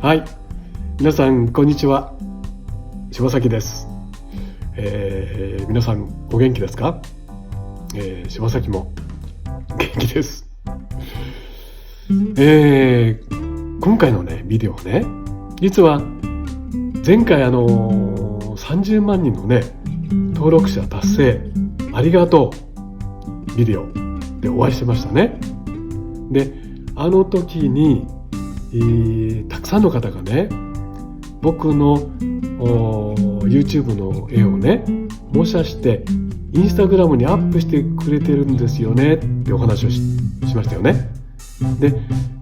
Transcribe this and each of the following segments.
はい、皆さんこんにちは。柴崎です。皆さんお元気ですか？柴崎も元気です。今回のねビデオね、実は前回30万人のね登録者達成ありがとうビデオでお会いしてましたね。で、あの時に、たくさんの方がね僕のYouTube の絵をね模写してインスタグラムにアップしてくれてるんですよねってお話を しましたよね。で、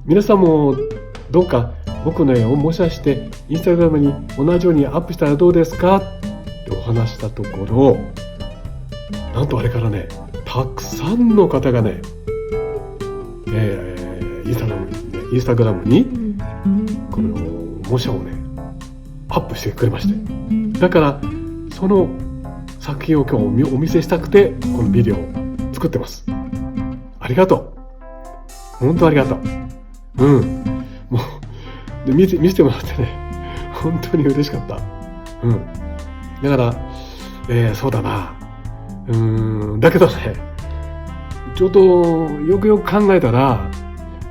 皆さんもどうか僕の絵を模写してインスタグラムに同じようにアップしたらどうですかってお話したところ、なんとあれからねたくさんの方がね、インスタグラムにこの模写をねアップしてくれまして、だからその作品を今日お見せしたくてこのビデオを作ってます。ありがとう、本当ありがとう。もうで見せてもらってね本当に嬉しかった。だから、そうだな、だけどねちょっとよくよく考えたら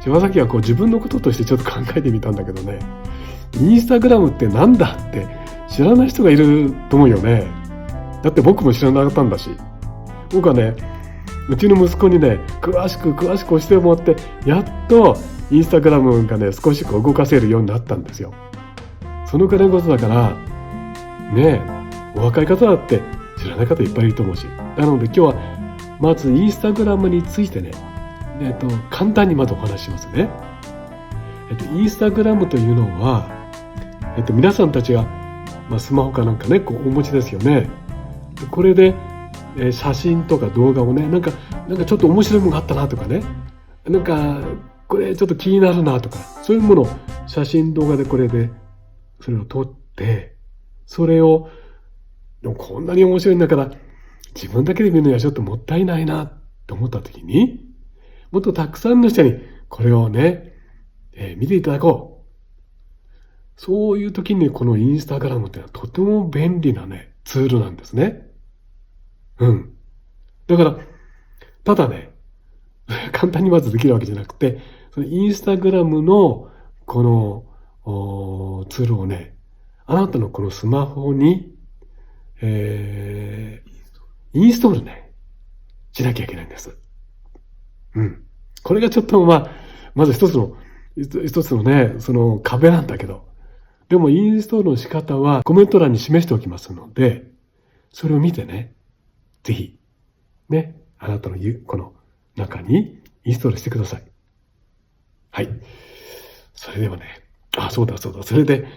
柴崎はこう自分のこととしてちょっと考えてみたんだけどね、インスタグラムってなんだって知らない人がいると思うよね。だって僕も知らなかったんだし、僕はねうちの息子にね詳しく教えてもらってやっとインスタグラムがね少し動かせるようになったんですよ。そのくらいのことだからね、お若い方だって知らない方いっぱいいると思うし、なので今日はまずインスタグラムについてね、簡単にまずお話ししますね。インスタグラムというのは、皆さんたちが、スマホかなんかねこうお持ちですよね。これで、写真とか動画をねなんかちょっと面白いものがあったなとかね、なんかこれちょっと気になるなとか、そういうものを写真動画でこれでそれを撮って、それをでもこんなに面白いんだから自分だけで見るのはちょっともったいないなと思った時に、もっとたくさんの人にこれをね、見ていただこう。そういう時にこのインスタグラムってのはとても便利なねツールなんですね。だからただね簡単にまずできるわけじゃなくて、そのインスタグラムのこのツールをねあなたのこのスマホに、インストールねしなきゃいけないんです。これがちょっとまず一つのねその壁なんだけど、でもインストールの仕方はコメント欄に示しておきますので、それを見てねぜひねあなたのこの中にインストールしてください。はい、それではね、そうだそれで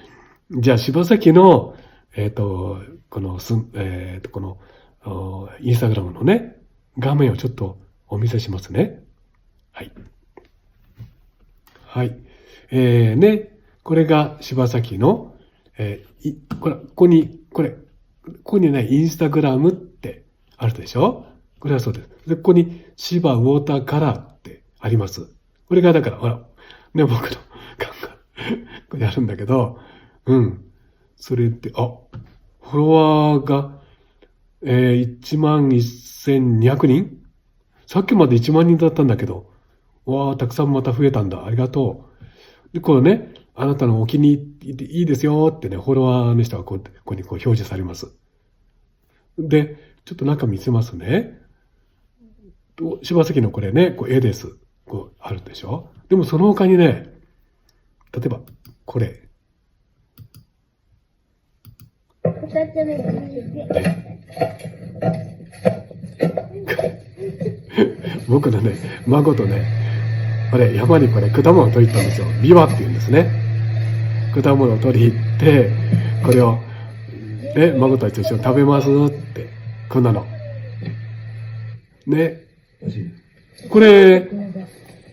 じゃあ柴崎のこのインスタグラムのね画面をちょっとお見せしますね。はい、これが柴崎の、ここにねインスタグラムってあるでしょ。これはそうです。でここに柴ウォーターカラーってあります。これがだからほらね僕のこれやるんだけど、それってフォロワーが、11,200人、さっきまで1万人だったんだけど、たくさんまた増えたんだ、ありがとう。でこれねあなたのお気に入りでいいですよってねフォロワーの人がここに表示されます。でちょっと中見せますね。柴崎のこれね絵です。あるでしょ。でもその他にね、例えばこれ僕のね孫とね山に果物を取り行ったんですよ。ビワって言うんですね。果物を取り行ってこれを孫たちと一緒に食べますってこんなのね。これ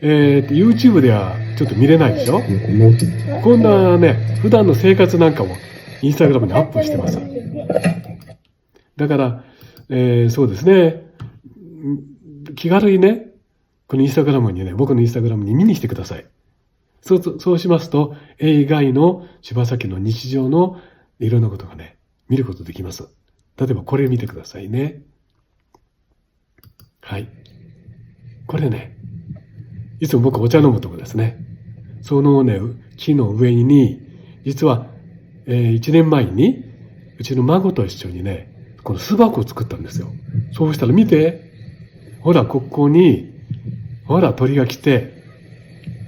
YouTube ではちょっと見れないでしょ。こんなね普段の生活なんかもインスタグラムにアップしてます。だから、そうですね、気軽にねこのインスタグラムにね僕のインスタグラムに見に来てください。そうしますと、絵以外の柴崎の日常のいろんなことがね、見ることできます。例えばこれ見てくださいね。はい。これね、いつも僕お茶飲むとこですね。そのね、木の上に、実は、1年前に、うちの孫と一緒にね、この巣箱を作ったんですよ。そうしたら見て、ほら、ここに、ほら、鳥が来て、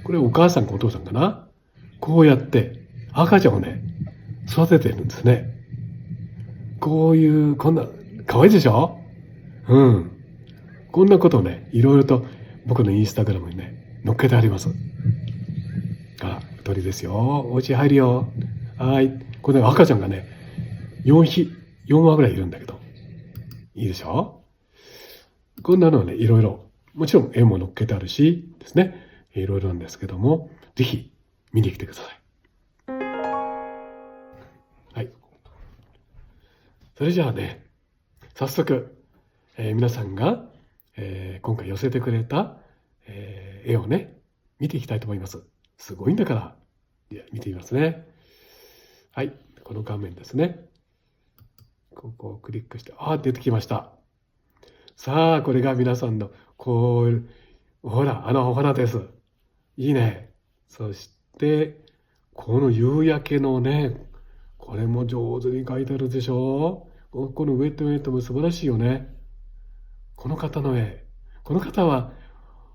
これお母さんかお父さんかな、こうやって赤ちゃんをね、育ててるんですね。こんな、可愛いでしょ？うん。こんなことをね、いろいろと僕のインスタグラムにね、載っけてあります。鳥ですよ。お家入るよ。はい。これ赤ちゃんがね、4羽ぐらいいるんだけど。いいでしょ？こんなのはね、いろいろ。もちろん絵も載っけてあるしですね。いろいろなんですけども、ぜひ見に来てください。はい。それじゃあね、早速、皆さんが、今回寄せてくれた、絵をね、見ていきたいと思います。すごいんだから。見てみますね。はい。この画面ですね。ここをクリックして、出てきました。さあ、これが皆さんの、ほら、お花です。いいね。そして、この夕焼けのね、これも上手に描いてあるでしょ？このウェットウェットも素晴らしいよね。この方の絵。この方は、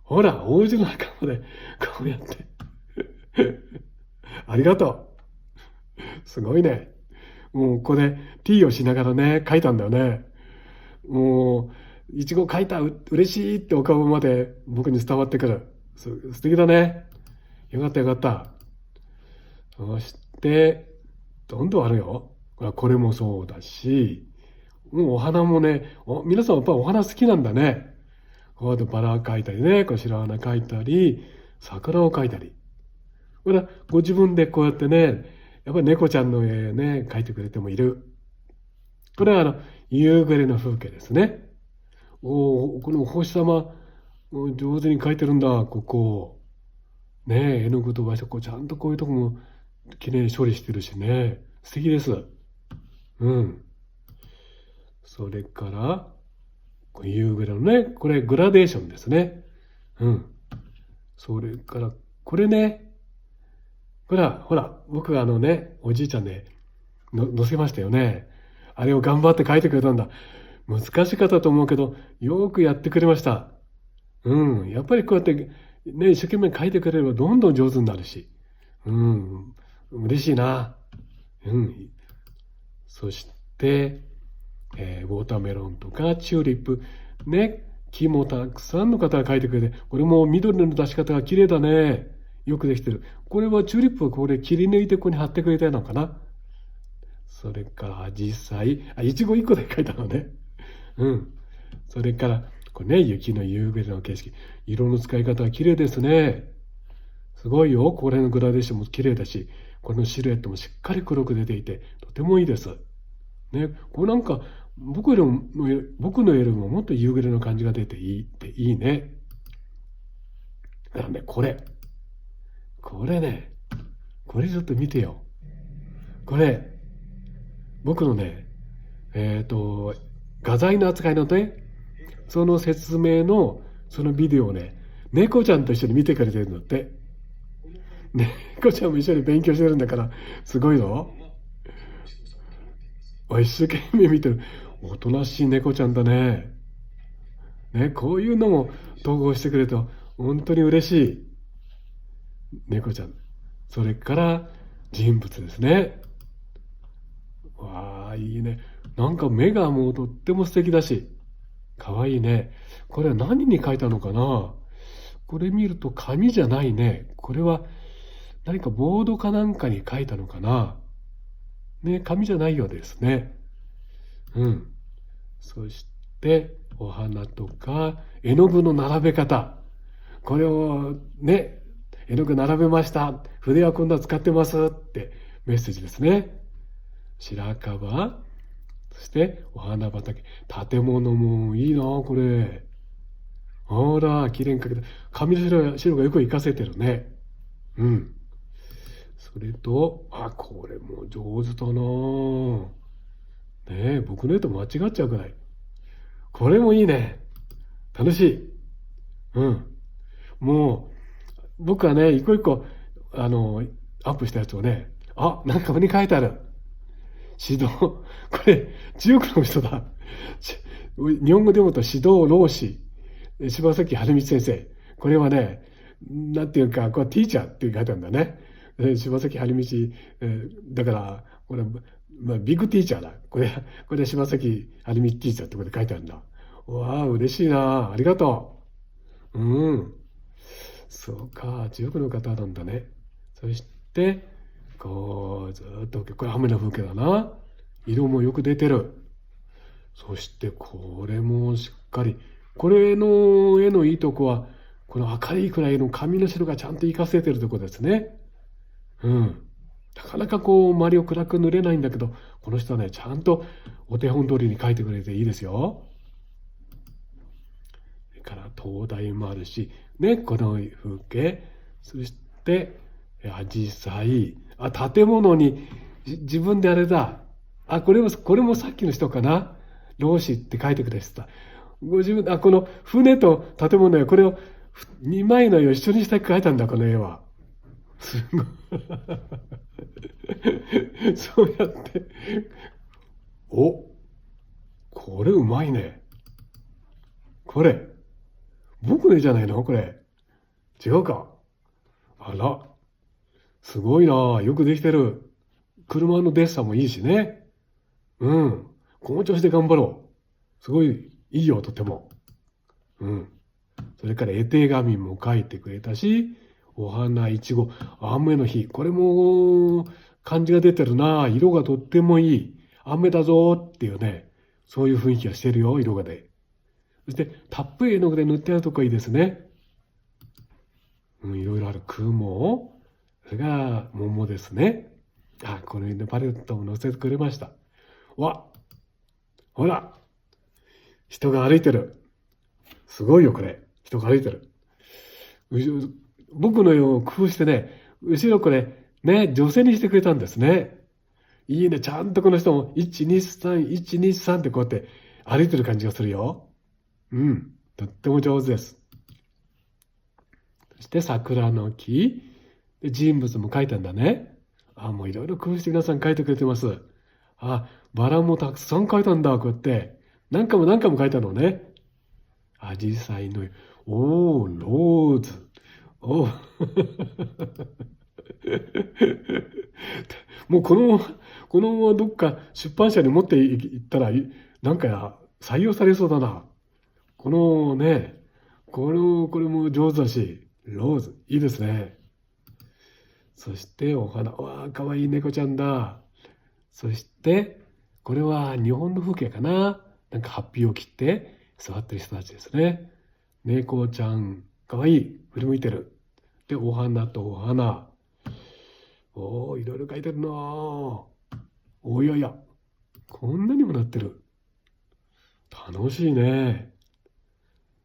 ほら、王子の仲間で、こうやって。ありがとう。すごいね。もうここでティーをしながらね、描いたんだよね。もう、いちご描いた、嬉しいってお顔まで僕に伝わってくる。素敵だね。よかったよかった。そして、どんどんあるよ。これもそうだし、もうお花もね、皆さんやっぱりお花好きなんだね。こうやってバラ描いたりね、白花描いたり、桜を描いたり。これはご自分でこうやってね、やっぱり猫ちゃんの絵ね、描いてくれてもいる。これは夕暮れの風景ですね。このお星様、上手に描いてるんだ、ここ。ねえ、絵の具と場所、ちゃんとこういうとこもきれいに処理してるしね。素敵です。うん。それから、夕暮れのね、これグラデーションですね。うん。それから、これね、ほら、僕がおじいちゃんね、載せましたよね。あれを頑張って描いてくれたんだ。難しかったと思うけど、よくやってくれました。うん。やっぱりこうやって、ね、一生懸命描いてくれればどんどん上手になるし。うん。嬉しいな。うん。そして、ウォーターメロンとかチューリップ、ね、木もたくさんの方が描いてくれて、これも緑の出し方が綺麗だね。よくできてる。これはチューリップをこれ切り抜いてここに貼ってくれたのかな。それからアジサイ、イチゴ1個で描いたのね。うん。それから、これね、雪の夕暮れの景色。色の使い方は綺麗ですね。すごいよ。これのグラデーションも綺麗だし、このシルエットもしっかり黒く出ていて、とてもいいです。ね、これなんか、僕の絵よりももっと夕暮れの感じが出ていいね。だからね、これね、これちょっと見てよ。これ、僕のね、画材の扱いのね、その説明の、そのビデオをね、猫ちゃんと一緒に見てくれてるんだって。猫ちゃんも一緒に勉強してるんだから、すごいぞ。一生懸命見てる。おとなしい猫ちゃんだね。ね、こういうのも統合してくれると、本当に嬉しい。猫ちゃん。それから人物ですね。わあ、いいね。なんか目がもうとっても素敵だし、かわいいね。これは何に描いたのかな？これ見ると紙じゃないね。これは何かボードかなんかに描いたのかな？ね、紙じゃないようですね。うん。そして、お花とか、絵の具の並べ方。これをね、絵の具並べました。筆は今度は使ってますってメッセージですね。白樺、そしてお花畑。建物もいいな、これ。ほら、綺麗に描けて、紙の白がよく活かせてるね。うん。それと、これも上手だなぁ。ねえ、僕の絵と間違っちゃうくらい。これもいいね。楽しい。うん。もう、僕はね、一個一個、アップしたやつをね、なんか上に書いてある。指導。これ、中国の人だ。日本語で読むと指導老師。柴崎春道先生。これはね、なんていうか、これティーチャーって書いてあるんだね。柴崎春道、だから、これ、ビッグティーチャーだ。これ柴崎春道ティーチャーってことで書いてあるんだ。わあ、嬉しいな。ありがとう。うん。そうか、中国の方なんだね。そして、こう、ずっと、これ雨の風景だな。色もよく出てる。そして、これもしっかり。これの絵のいいとこは、この明るいくらいの紙の白がちゃんと活かせてるとこですね。うん。なかなかこう、周りを暗く塗れないんだけど、この人はね、ちゃんとお手本通りに描いてくれていいですよ。それから灯台もあるし、ね、この風景。そして、アジサイ。建物に、自分であれだ。これもさっきの人かな。老子って書いてくれてた。ご自分、この船と建物や、これを2枚の絵を一緒にして描いたんだ、この絵は。すごい。そうやって。これうまいね。これ、僕の絵じゃないのこれ。違うか。あら、すごいな。よくできてる。車のデッサンもいいしね。うん。この調子で頑張ろう。すごいいいよ、とても。うん。それから絵手紙も書いてくれたし、お花、いちご、雨の日。これも感じが出てるな。色がとってもいい。雨だぞっていうね。そういう雰囲気がしてるよ、色がで。そして、たっぷり絵の具で塗ってあるとこいいですね。いろいろある雲。それが桃ですね。この辺でパレットを載せてくれました。ほら、人が歩いてる。すごいよ、これ。人が歩いてる。僕の絵を工夫してね、後ろこれ、ね、女性にしてくれたんですね。いいね、ちゃんとこの人も、123、123ってこうやって歩いてる感じがするよ。とっても上手です。そして桜の木。で、人物も描いたんだね。もういろいろ工夫して皆さん描いてくれてます。バラもたくさん描いたんだ、こうやって。何回も何回も描いたのね。アジサイの、ローズ。もうこのままどっか出版社に持っていったら、なんか採用されそうだな。このね、これも上手だし、ローズ、いいですね。そしてお花、かわいい猫ちゃんだ。そして、これは日本の風景かな。なんかハッピーを切って座ってる人たちですね。猫ちゃん、かわいい。振り向いてる。で、お花とお花。いろいろ書いてるなぁ。いや、こんなにもなってる。楽しいね。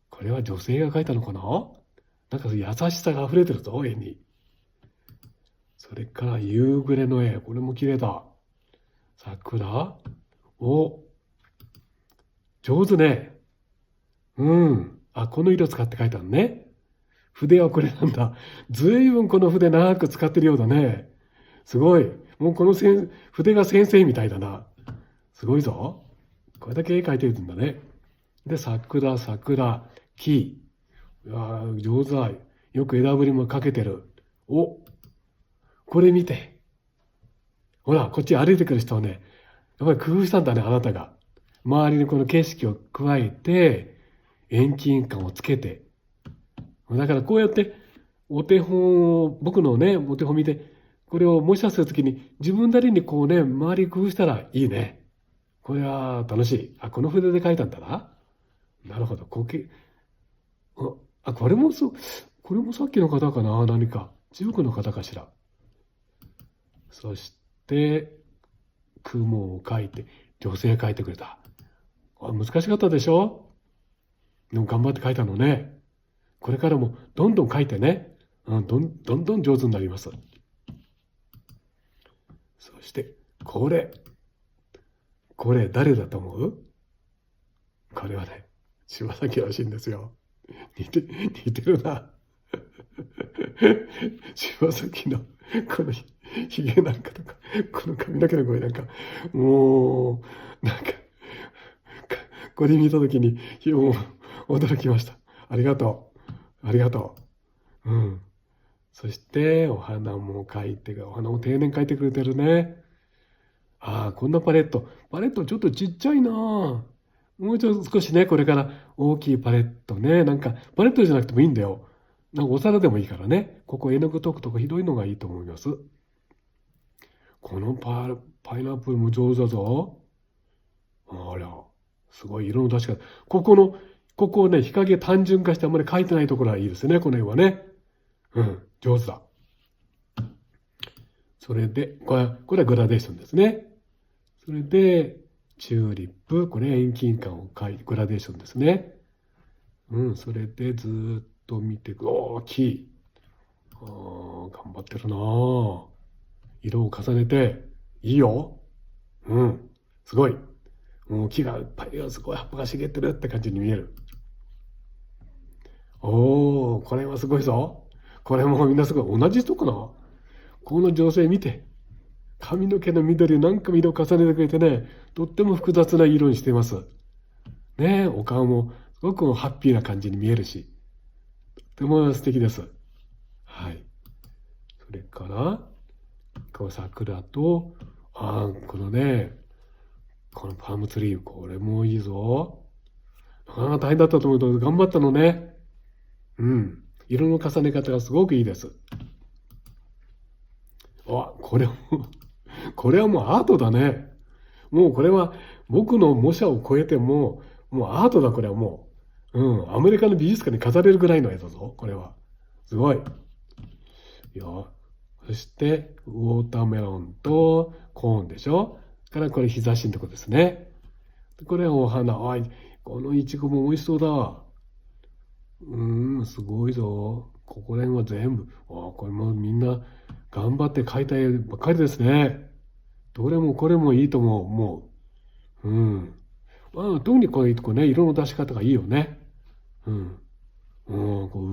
これは女性が書いたのかな。なんか優しさが溢れてるぞ、絵に。それから夕暮れの絵。これも綺麗だ。桜。上手ね。この色使って書いたのね。筆はこれなんだ。ずいぶんこの筆長く使ってるようだね。すごい。もうこの筆が先生みたいだな。すごいぞ。これだけ絵描いてるんだね。で、桜、木。上手だ。よく枝ぶりも描けてる。これ見て。ほら、こっち歩いてくる人はね、やっぱり工夫したんだね、あなたが。周りにこの景色を加えて、遠近感をつけて。だからこうやってお手本を、僕のね、お手本見て、これを模写するときに自分なりにこうね、周り工夫したらいいね。これは楽しい。この筆で描いたんだな。なるほど。これもさっきの方かな。何か。中国の方かしら。そして、雲を描いて、女性描いてくれた。難しかったでしょ。でも頑張って描いたのね。これからもどんどん描いてね。どんどん上手になります。そしてこれ誰だと思う？これはね、柴崎らしいんですよ。似てるな。柴崎のこのひげなんかとか、この髪の毛の声なんか、もうなんかこれ見た時にもう驚きました。ありがとう。うん。そしてお花も描いて、お花も丁寧に描いてくれてるね。ああ、こんなパレットちょっとちっちゃいな。もうちょっと少しね、これから大きいパレットね。なんかパレットじゃなくてもいいんだよ。なんかお皿でもいいからね。ここ絵の具解くとこ広いのがいいと思います。このパイナップルも上手だぞ。あら、すごい色の出し方。ここをね、日陰単純化してあんまり描いてないところはいいですね、この絵はね。うん、上手だ。それで、これはグラデーションですね。それで、チューリップ、これ遠近感をグラデーションですね。うん、それでずっと見ていく。大きい。頑張ってるなぁ。色を重ねて、いいよ。うん、すごい。もう木がいっぱい、すごい葉っぱが茂ってるって感じに見える。おー、これはすごいぞ。これもみんなすごい。同じ人かな？この女性見て。髪の毛の緑を何か色を重ねてくれてね、とっても複雑な色にしています。ねえ、お顔もすごくハッピーな感じに見えるし、とても素敵です。はい。それから、こう桜と、このね、このパームツリー、これもいいぞ。なかなか大変だったと思うけど、頑張ったのね。うん。色の重ね方がすごくいいです。これはもうアートだね。もうこれは僕の模写を超えてもうアートだ、これはもう。アメリカの美術館に飾れるぐらいの絵だぞ、これは。すごい。そして、ウォーターメロンとコーンでしょ。からこれ日差しのとこですね。これはお花。このイチゴも美味しそうだ。すごいぞ。ここら辺は全部。これもみんな頑張って描いた絵ばっかりですね。どれもこれもいいと思う。特にこういうとこね、色の出し方がいいよね。こうウ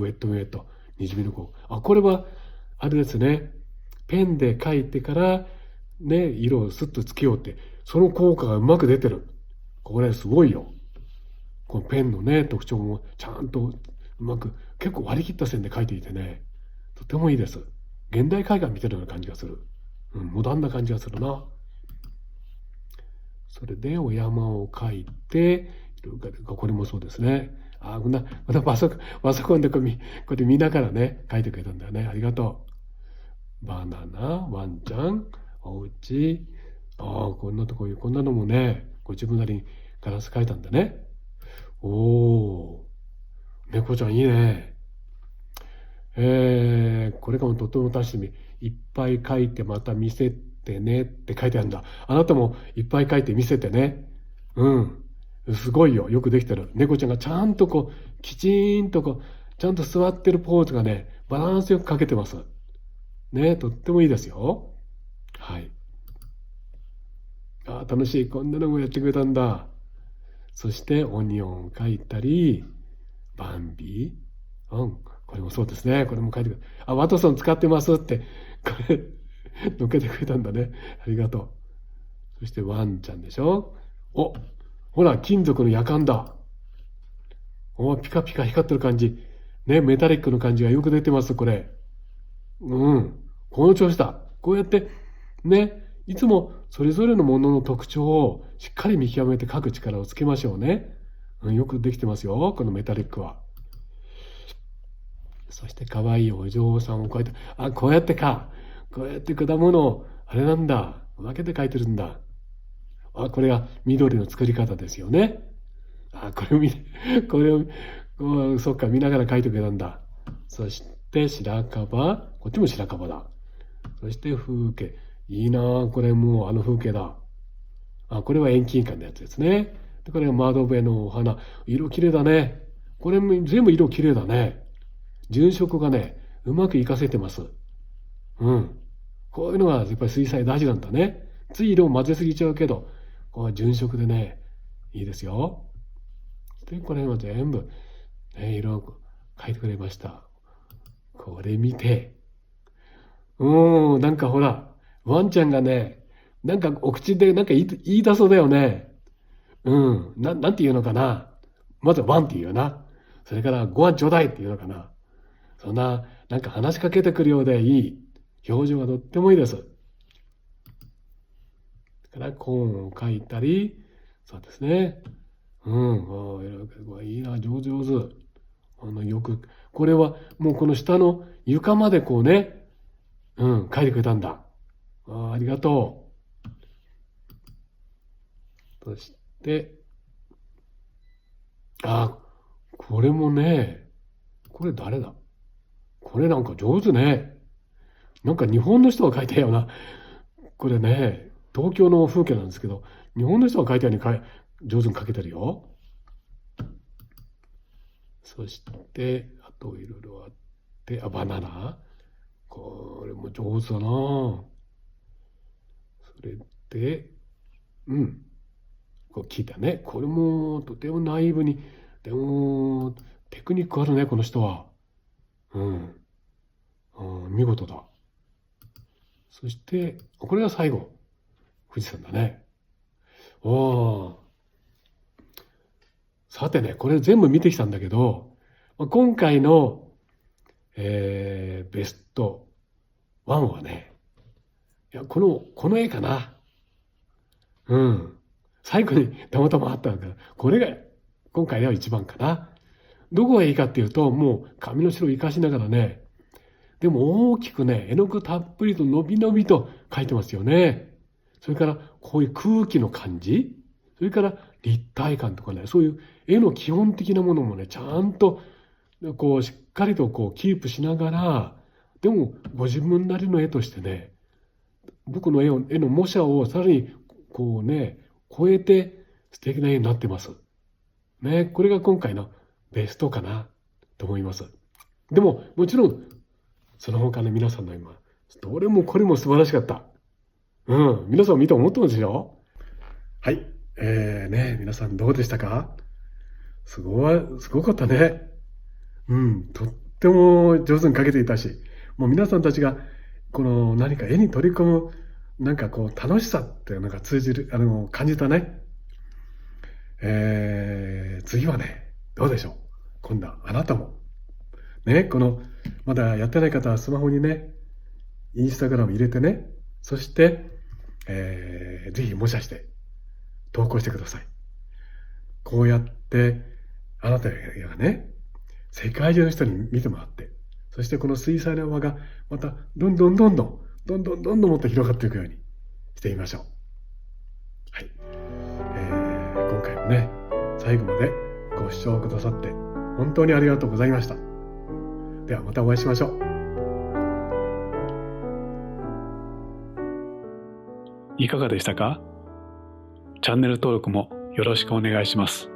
ェット、にじみのこれは、あれですね。ペンで描いてから、ね、色をスッとつけようって、その効果がうまく出てる。これすごいよ。このペンのね、特徴もちゃんとうまく、結構割り切った線で描いていてね、とてもいいです。現代絵画見てるような感じがする。モダンな感じがするな。それでお山を描いて、これもそうですね。こんなパソコンでこうやって見ながらね、描いてくれたんだよね。ありがとう。バナナ、ワンちゃん、お家。こんなのもね、ご自分なりにガラス描いたんだね。猫ちゃんいいね。これからもとても楽しみ。いっぱい描いてまた見せてねって書いてあるんだ。あなたもいっぱい描いて見せてね。すごいよ。よくできてる。猫ちゃんがちゃんときちんとちゃんと座ってるポーズがね、バランスよく描けてます。ね、とってもいいですよ。はい。楽しい。こんなのもやってくれたんだ。そしてオニオンを描いたり、バンビー。これもそうですね。これも書いてくれた。ワトソン使ってますって、これ、乗っけてくれたんだね。ありがとう。そしてワンちゃんでしょ。ほら、金属の夜間だ。ピカピカ光ってる感じ。ね、メタリックの感じがよく出てます、これ。この調子だ。こうやって、ね、いつもそれぞれのものの特徴をしっかり見極めて描く力をつけましょうね。よくできてますよ、このメタリックは。そして可愛いお嬢さんをこうやって、こうやって果物を、あれなんだ、分けて描いてるんだ。これが緑の作り方ですよね。これを、そっか、見ながら描いてくれたんだ。そして白樺、こっちも白樺だ。そして風景。いいなぁ、これもうあの風景だ。これは遠近感のやつですね。で、これが窓辺のお花。色綺麗だね。これも全部色綺麗だね。純色がね、うまく活かせてます。ここういうのがやっぱり水彩大事なんだね。つい色を混ぜすぎちゃうけど、こう純色でね、いいですよ。で、これは全部、ね、色を描いてくれました。これ見て、なんかほら、ワンちゃんがね、なんかお口でなんか言い出そうだよね。なんて言うのかな。まずワンって言うよな。それからご飯ちょうだいって言うのかな。そんな、なんか話しかけてくるようでいい。表情がとってもいいです。だからコーンを描いたり、そうですね。いいな、上手上手。よく、これはもうこの下の床までこうね、描いてくれたんだ。ありがとう。そして、これもね、これ誰だ？これなんか上手ね。なんか日本の人が描いたような、これね、東京の風景なんですけど、日本の人が描いたように上手に描けてるよ。そして、あといろいろあって、バナナ。これも上手だな。それで、こう聞いたね。これもとてもナイーブに、でもテクニックあるね、この人は。見事だ。そして、これが最後。富士山だね。さてね、これ全部見てきたんだけど、今回の、ベスト1はね、いや、この絵かな。最後にたまたまあったんだけど、これが今回では一番かな。どこがいいかっていうと、もう紙の白を生かしながらね、でも大きくね、絵の具たっぷりとのびのびと描いてますよね。それからこういう空気の感じ、それから立体感とかね、そういう絵の基本的なものもね、ちゃんとこうしっかりとこうキープしながら、でもご自分なりの絵としてね、僕の絵の模写をさらにこうね、超えて素敵な絵になってます。ね、これが今回のベストかなと思います。でももちろんその他の皆さんの今、どれもこれも素晴らしかった。皆さん見て思ってますよ。はい。皆さんどうでしたか？すごかったね。とっても上手に描けていたし、もう皆さんたちが、この何か絵に取り込む、なんかこう楽しさっていうのが通じる、感じたね。次はね、どうでしょう。今度はあなたも。ね、まだやってない方はスマホにね、インスタグラム入れてね、そして、ぜひ模写して投稿してください。こうやってあなたがね、世界中の人に見てもらって、そしてこの水彩の輪がまたどんどんもっと広がっていくようにしてみましょう。はい。今回もね、最後までご視聴くださって本当にありがとうございました。ではまたお会いしましょう。いかがでしたか？チャンネル登録もよろしくお願いします。